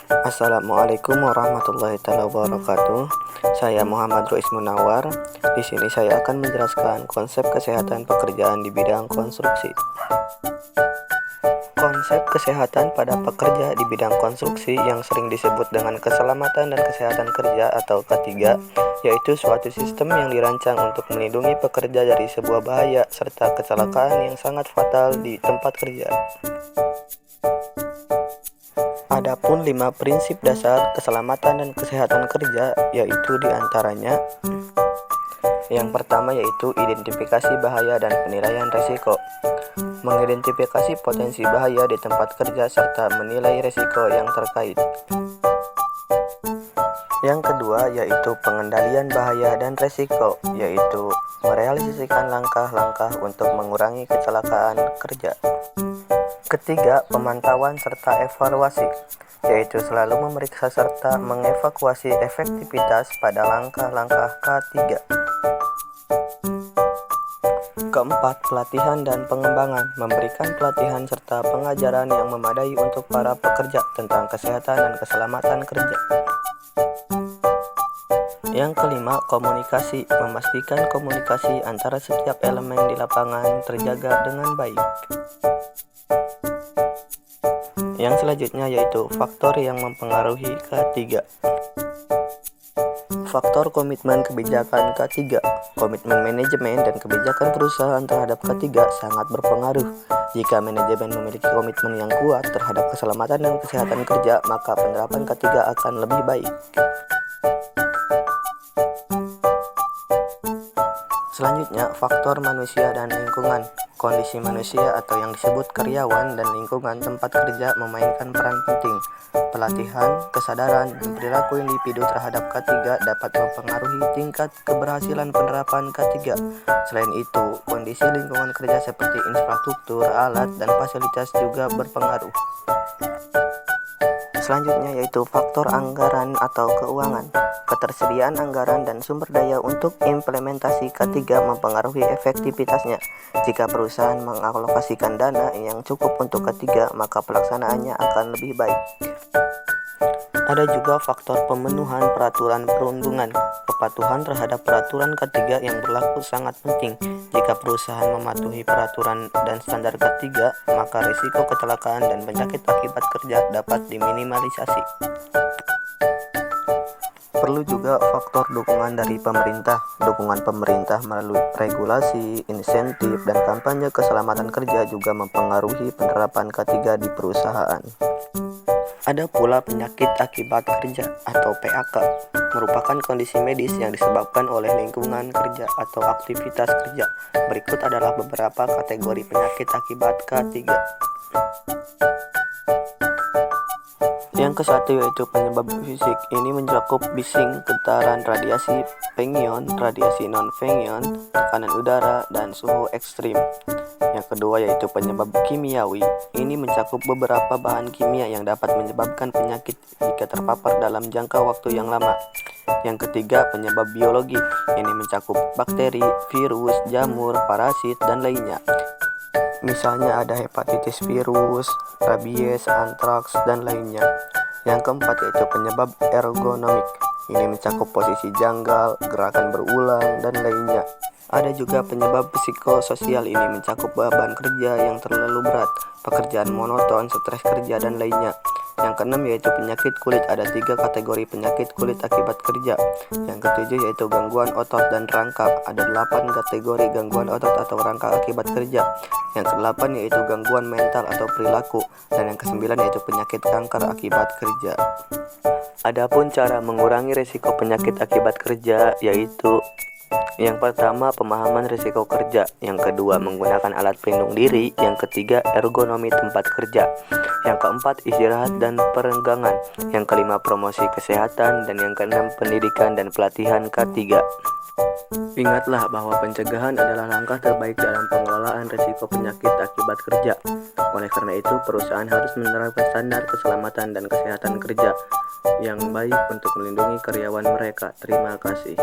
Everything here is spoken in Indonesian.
Assalamualaikum warahmatullahi wabarakatuh. Saya Muhammad Ruiz Munawar. Di sini saya akan menjelaskan konsep kesehatan pekerjaan di bidang konstruksi. Konsep kesehatan pada pekerja di bidang konstruksi yang sering disebut dengan keselamatan dan kesehatan kerja atau K3, yaitu suatu sistem yang dirancang untuk melindungi pekerja dari sebuah bahaya serta kecelakaan yang sangat fatal di tempat kerja. Adapun 5 prinsip dasar keselamatan dan kesehatan kerja, yaitu diantaranya: yang pertama yaitu identifikasi bahaya dan penilaian risiko. Mengidentifikasi potensi bahaya di tempat kerja serta menilai risiko yang terkait. Yang kedua yaitu pengendalian bahaya dan risiko, yaitu merealisasikan langkah-langkah untuk mengurangi kecelakaan kerja. Ketiga, pemantauan serta evaluasi, yaitu selalu memeriksa serta mengevaluasi efektivitas pada langkah-langkah K3. Keempat, pelatihan dan pengembangan, memberikan pelatihan serta pengajaran yang memadai untuk para pekerja tentang kesehatan dan keselamatan kerja. Yang kelima, komunikasi, memastikan komunikasi antara setiap elemen di lapangan terjaga dengan baik. Yang selanjutnya yaitu faktor yang mempengaruhi K3. Faktor komitmen kebijakan K3. Komitmen manajemen dan kebijakan perusahaan terhadap K3 sangat berpengaruh. Jika manajemen memiliki komitmen yang kuat terhadap keselamatan dan kesehatan kerja, maka penerapan K3 akan lebih baik. Selanjutnya, faktor manusia dan lingkungan. Kondisi manusia atau yang disebut karyawan dan lingkungan tempat kerja memainkan peran penting. Pelatihan, kesadaran, dan perilaku individu terhadap K3 dapat mempengaruhi tingkat keberhasilan penerapan K3. Selain itu, kondisi lingkungan kerja seperti infrastruktur, alat, dan fasilitas juga berpengaruh. Selanjutnya yaitu faktor anggaran atau keuangan. Ketersediaan anggaran dan sumber daya untuk implementasi K3 mempengaruhi efektivitasnya. Jika perusahaan mengalokasikan dana yang cukup untuk K3, maka pelaksanaannya akan lebih baik. Ada juga faktor pemenuhan peraturan perundungan. Kepatuhan terhadap peraturan K3 yang berlaku sangat penting. Jika perusahaan mematuhi peraturan dan standar K3, maka risiko kecelakaan dan penyakit akibat kerja dapat diminimalisasi. Perlu juga faktor dukungan dari pemerintah. Dukungan pemerintah melalui regulasi, insentif, dan kampanye keselamatan kerja juga mempengaruhi penerapan K3 di perusahaan. Ada pula penyakit akibat kerja atau PAK, merupakan kondisi medis yang disebabkan oleh lingkungan kerja atau aktivitas kerja. Berikut adalah beberapa kategori penyakit akibat K3. Yang ke-1 yaitu penyebab fisik. Ini mencakup bising, getaran, radiasi pengion, radiasi non-pengion, tekanan udara, dan suhu ekstrim. Yang kedua yaitu penyebab kimiawi. Ini mencakup beberapa bahan kimia yang dapat menyebabkan penyakit jika terpapar dalam jangka waktu yang lama. Yang ketiga, penyebab biologi. Ini mencakup bakteri, virus, jamur, parasit, dan lainnya. Misalnya ada hepatitis virus, rabies, antraks, dan lainnya. Yang keempat yaitu penyebab ergonomik. Ini mencakup posisi janggal, gerakan berulang, dan lainnya. Ada juga penyebab psikososial. Ini mencakup beban kerja yang terlalu berat, pekerjaan monoton, stres kerja, dan lainnya. Yang keenam yaitu penyakit kulit. Ada 3 kategori penyakit kulit akibat kerja. Yang ketujuh yaitu gangguan otot dan rangka. Ada 8 kategori gangguan otot atau rangka akibat kerja. Yang ke-8 yaitu gangguan mental atau perilaku. Dan yang ke-9 yaitu penyakit kanker akibat kerja. Adapun cara mengurangi risiko penyakit akibat kerja yaitu: yang pertama, pemahaman risiko kerja. Yang kedua, menggunakan alat pelindung diri. Yang ketiga, ergonomi tempat kerja. Yang keempat, istirahat dan perenggangan. Yang kelima, promosi kesehatan. Dan yang keenam, pendidikan dan pelatihan K3. Ingatlah bahwa pencegahan adalah langkah terbaik dalam pengelolaan risiko penyakit akibat kerja. Oleh karena itu, perusahaan harus menerapkan standar keselamatan dan kesehatan kerja yang baik untuk melindungi karyawan mereka. Terima kasih.